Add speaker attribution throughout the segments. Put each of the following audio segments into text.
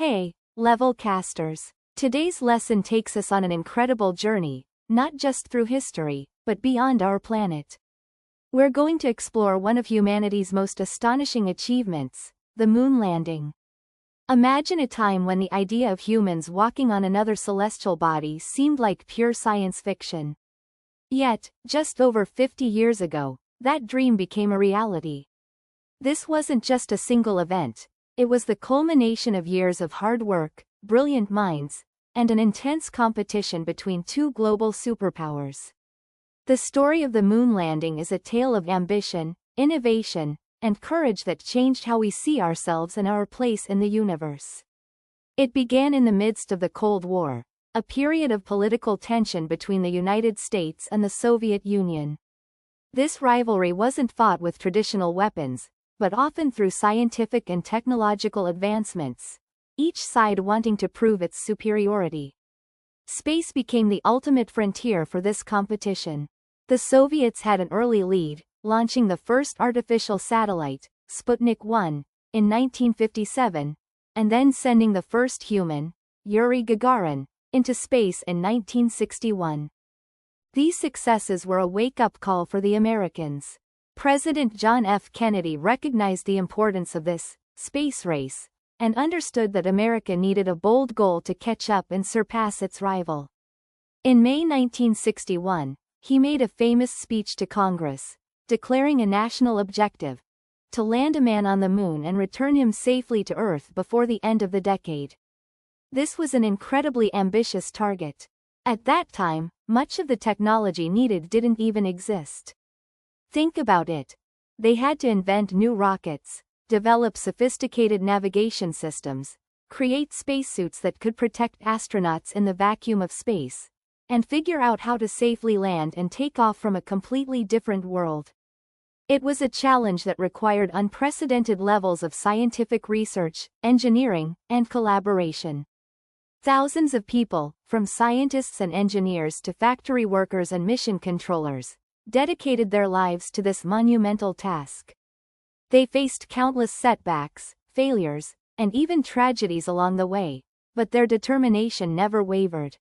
Speaker 1: Hey, level casters. Today's lesson takes us on an incredible journey, not just through history, but beyond our planet. We're going to explore one of humanity's most astonishing achievements, the moon landing. Imagine a time when the idea of humans walking on another celestial body seemed like pure science fiction. Yet, just over 50 years ago, that dream became a reality. This wasn't just a single event, it was the culmination of years of hard work, brilliant minds, and an intense competition between two global superpowers. The story of the moon landing is a tale of ambition, innovation, and courage that changed how we see ourselves and our place in the universe. It began in the midst of the Cold War, a period of political tension between the United States and the Soviet Union. This rivalry wasn't fought with traditional weapons, but often through scientific and technological advancements, each side wanting to prove its superiority. Space became the ultimate frontier for this competition. The Soviets had an early lead, launching the first artificial satellite, Sputnik 1, in 1957, and then sending the first human, Yuri Gagarin, into space in 1961. These successes were a wake-up call for the Americans. President John F. Kennedy recognized the importance of this space race, and understood that America needed a bold goal to catch up and surpass its rival. In May 1961, he made a famous speech to Congress, declaring a national objective to land a man on the moon and return him safely to Earth before the end of the decade. This was an incredibly ambitious target. At that time, much of the technology needed didn't even exist. Think about it. They had to invent new rockets, develop sophisticated navigation systems, create spacesuits that could protect astronauts in the vacuum of space, and figure out how to safely land and take off from a completely different world. It was a challenge that required unprecedented levels of scientific research, engineering, and collaboration. Thousands of people, from scientists and engineers to factory workers and mission controllers, dedicated their lives to this monumental task. They faced countless setbacks, failures, and even tragedies along the way, but their determination never wavered.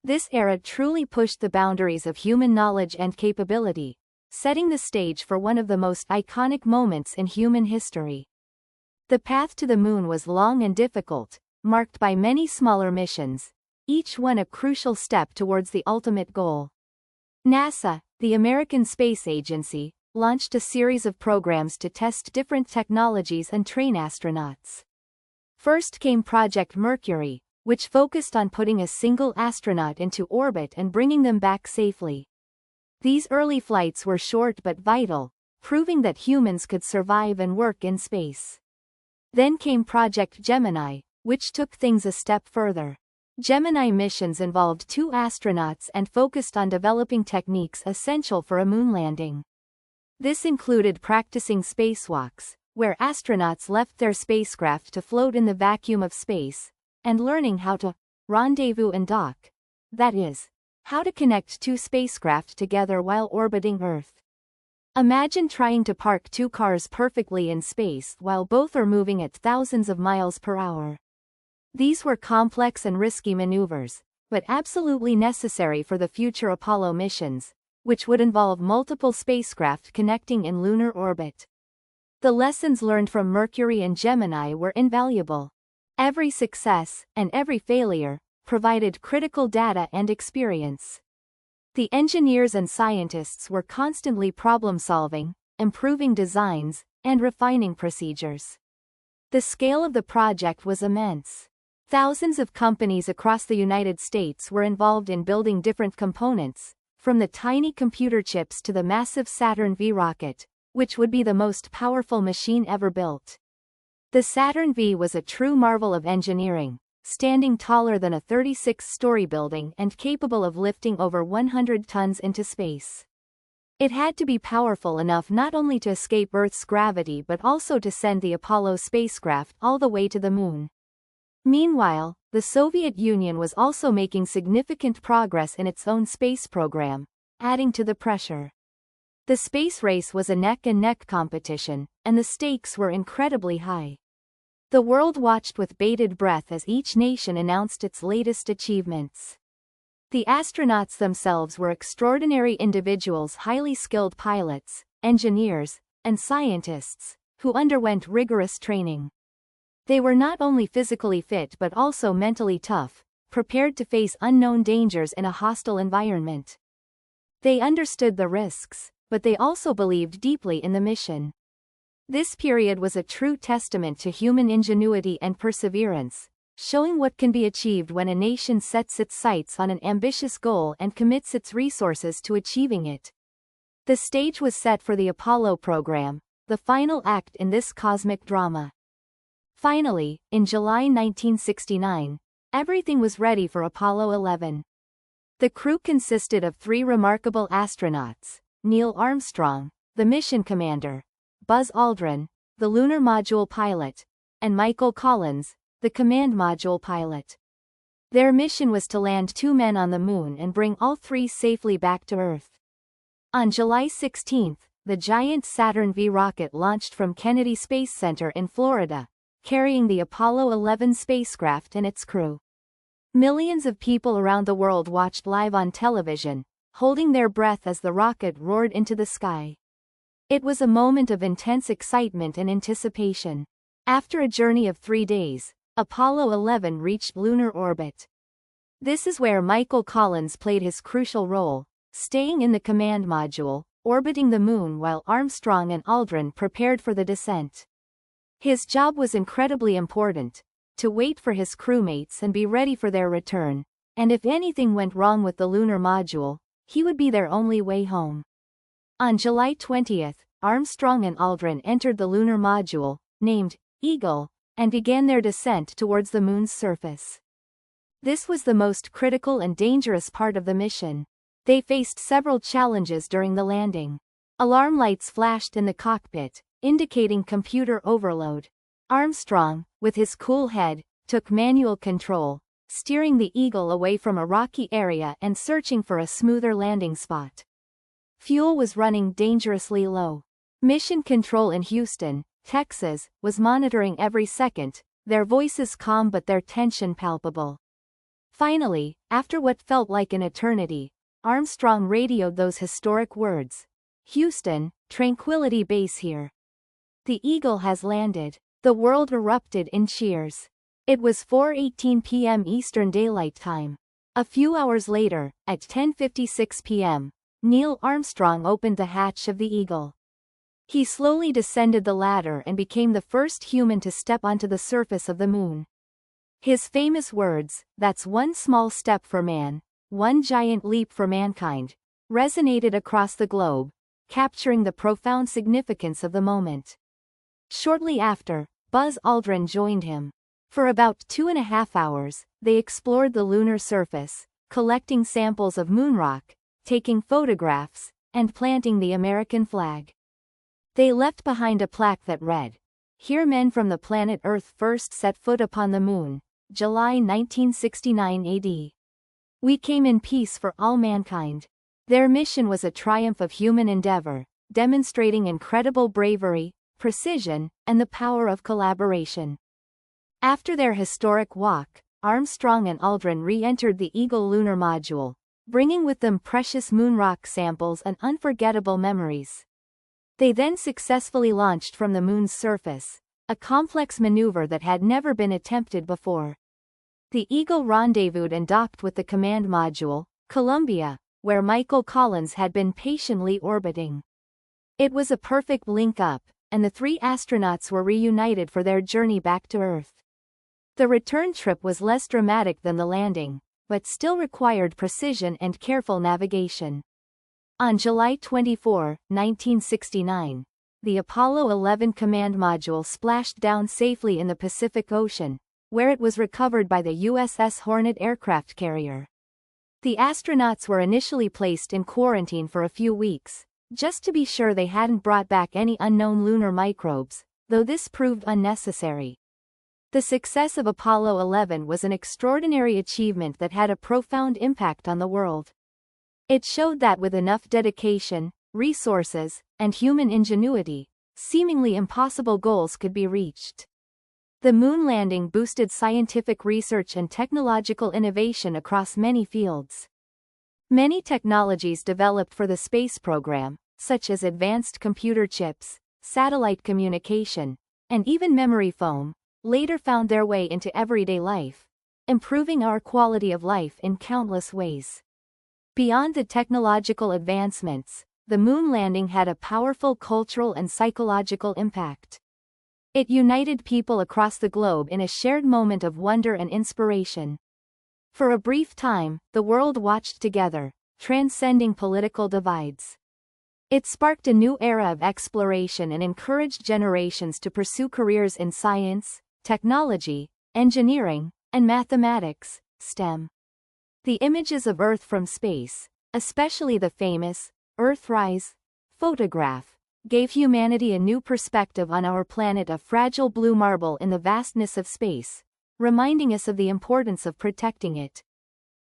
Speaker 1: This era truly pushed the boundaries of human knowledge and capability, setting the stage for one of the most iconic moments in human history. The path to the moon was long and difficult, marked by many smaller missions, each one a crucial step towards the ultimate goal. NASA, the American Space Agency, launched a series of programs to test different technologies and train astronauts. First came Project Mercury, which focused on putting a single astronaut into orbit and bringing them back safely. These early flights were short but vital, proving that humans could survive and work in space. Then came Project Gemini, which took things a step further. Gemini missions involved 2 astronauts and focused on developing techniques essential for a moon landing. This included practicing spacewalks, where astronauts left their spacecraft to float in the vacuum of space, and learning how to rendezvous and dock. That is, how to connect 2 spacecraft together while orbiting Earth. Imagine trying to park 2 cars perfectly in space while both are moving at thousands of miles per hour. These were complex and risky maneuvers, but absolutely necessary for the future Apollo missions, which would involve multiple spacecraft connecting in lunar orbit. The lessons learned from Mercury and Gemini were invaluable. Every success, and every failure, provided critical data and experience. The engineers and scientists were constantly problem-solving, improving designs, and refining procedures. The scale of the project was immense. Thousands of companies across the United States were involved in building different components, from the tiny computer chips to the massive Saturn V rocket, which would be the most powerful machine ever built. The Saturn V was a true marvel of engineering, standing taller than a 36-story building and capable of lifting over 100 tons into space. It had to be powerful enough not only to escape Earth's gravity but also to send the Apollo spacecraft all the way to the moon. Meanwhile, the Soviet Union was also making significant progress in its own space program, adding to the pressure. The space race was a neck-and-neck competition, and the stakes were incredibly high. The world watched with bated breath as each nation announced its latest achievements. The astronauts themselves were extraordinary individuals, highly skilled pilots, engineers, and scientists, who underwent rigorous training. They were not only physically fit but also mentally tough, prepared to face unknown dangers in a hostile environment. They understood the risks, but they also believed deeply in the mission. This period was a true testament to human ingenuity and perseverance, showing what can be achieved when a nation sets its sights on an ambitious goal and commits its resources to achieving it. The stage was set for the Apollo program, the final act in this cosmic drama. Finally, in July 1969, everything was ready for Apollo 11. The crew consisted of 3 remarkable astronauts: Neil Armstrong, the mission commander; Buzz Aldrin, the lunar module pilot; and Michael Collins, the command module pilot. Their mission was to land 2 men on the moon and bring all 3 safely back to Earth. On July 16, the giant Saturn V rocket launched from Kennedy Space Center in Florida, carrying the Apollo 11 spacecraft and its crew. Millions of people around the world watched live on television, holding their breath as the rocket roared into the sky. It was a moment of intense excitement and anticipation. After a journey of 3 days, Apollo 11 reached lunar orbit. This is where Michael Collins played his crucial role, staying in the command module, orbiting the moon while Armstrong and Aldrin prepared for the descent. His job was incredibly important: to wait for his crewmates and be ready for their return, and if anything went wrong with the lunar module, he would be their only way home. On July 20, Armstrong and Aldrin entered the lunar module, named Eagle, and began their descent towards the moon's surface. This was the most critical and dangerous part of the mission. They faced several challenges during the landing. Alarm lights flashed in the cockpit, indicating computer overload. Armstrong, with his cool head, took manual control, steering the Eagle away from a rocky area and searching for a smoother landing spot. Fuel was running dangerously low. Mission Control in Houston, Texas, was monitoring every second, their voices calm but their tension palpable. Finally, after what felt like an eternity, Armstrong radioed those historic words: "Houston, Tranquility Base here. The Eagle has landed." The world erupted in cheers. It was 4:18 p.m. Eastern Daylight Time. A few hours later, at 10:56 p.m., Neil Armstrong opened the hatch of the Eagle. He slowly descended the ladder and became the first human to step onto the surface of the moon. His famous words, "That's one small step for man, one giant leap for mankind," resonated across the globe, capturing the profound significance of the moment. Shortly after, Buzz Aldrin joined him. For about 2.5 hours, they explored the lunar surface, collecting samples of moonrock, taking photographs, and planting the American flag. They left behind a plaque that read, "Here men from the planet Earth first set foot upon the moon, July 1969 AD. We came in peace for all mankind." Their mission was a triumph of human endeavor, demonstrating incredible bravery, precision, and the power of collaboration. After their historic walk, Armstrong and Aldrin re-entered the Eagle lunar module, bringing with them precious moonrock samples and unforgettable memories. They then successfully launched from the moon's surface, a complex maneuver that had never been attempted before. The Eagle rendezvoused and docked with the command module, Columbia, where Michael Collins had been patiently orbiting. It was a perfect link-up, and the 3 astronauts were reunited for their journey back to Earth. The return trip was less dramatic than the landing, but still required precision and careful navigation. On July 24, 1969, the Apollo 11 command module splashed down safely in the Pacific Ocean, where it was recovered by the USS Hornet aircraft carrier. The astronauts were initially placed in quarantine for a few weeks, just to be sure they hadn't brought back any unknown lunar microbes, though this proved unnecessary. The success of Apollo 11 was an extraordinary achievement that had a profound impact on the world. It showed that with enough dedication, resources, and human ingenuity, seemingly impossible goals could be reached. The moon landing boosted scientific research and technological innovation across many fields. Many technologies developed for the space program, such as advanced computer chips, satellite communication, and even memory foam, later found their way into everyday life, improving our quality of life in countless ways. Beyond the technological advancements, the moon landing had a powerful cultural and psychological impact. It united people across the globe in a shared moment of wonder and inspiration. For a brief time, the world watched together, transcending political divides. It sparked a new era of exploration and encouraged generations to pursue careers in science, technology, engineering, and mathematics, STEM. The images of Earth from space, especially the famous Earthrise photograph, gave humanity a new perspective on our planet, a fragile blue marble in the vastness of space, reminding us of the importance of protecting it.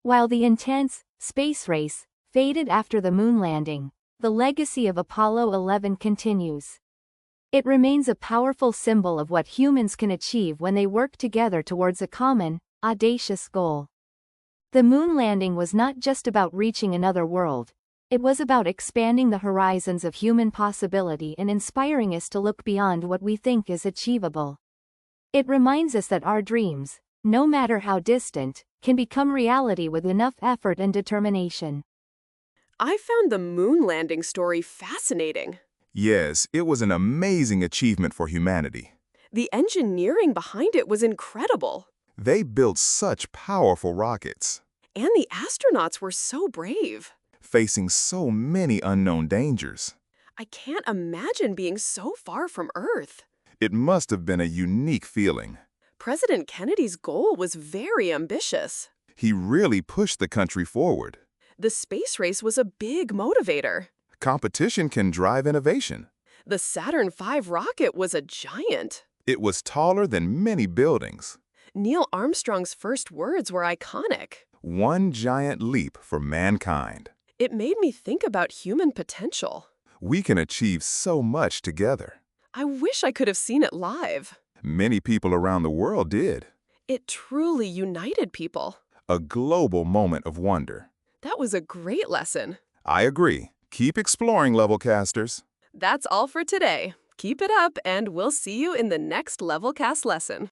Speaker 1: While the intense space race faded after the moon landing, the legacy of Apollo 11 continues. It remains a powerful symbol of what humans can achieve when they work together towards a common, audacious goal. The moon landing was not just about reaching another world. It was about expanding the horizons of human possibility and inspiring us to look beyond what we think is achievable. It reminds us that our dreams, no matter how distant, can become reality with enough effort and determination.
Speaker 2: I found the moon landing story fascinating.
Speaker 3: Yes, it was an amazing achievement for humanity.
Speaker 2: The engineering behind it was incredible.
Speaker 3: They built such powerful rockets,
Speaker 2: And the astronauts were so brave.
Speaker 3: facing so many unknown dangers.
Speaker 2: I can't imagine being so far from Earth.
Speaker 3: It must have been a unique feeling.
Speaker 2: President Kennedy's goal was very ambitious.
Speaker 3: He really pushed the country forward.
Speaker 2: The space race was a big motivator.
Speaker 3: Competition can drive innovation.
Speaker 2: The Saturn V rocket was a giant.
Speaker 3: It was taller than many buildings.
Speaker 2: Neil Armstrong's first words were iconic.
Speaker 3: One giant leap for mankind.
Speaker 2: It made me think about human potential.
Speaker 3: We can achieve so much together.
Speaker 2: I wish I could have seen it live.
Speaker 3: Many people around the world did.
Speaker 2: It truly united people.
Speaker 3: A global moment of wonder.
Speaker 2: That was a great lesson.
Speaker 3: I agree. Keep exploring, Levelcasters.
Speaker 2: That's all for today. Keep it up, and we'll see you in the next Levelcast lesson.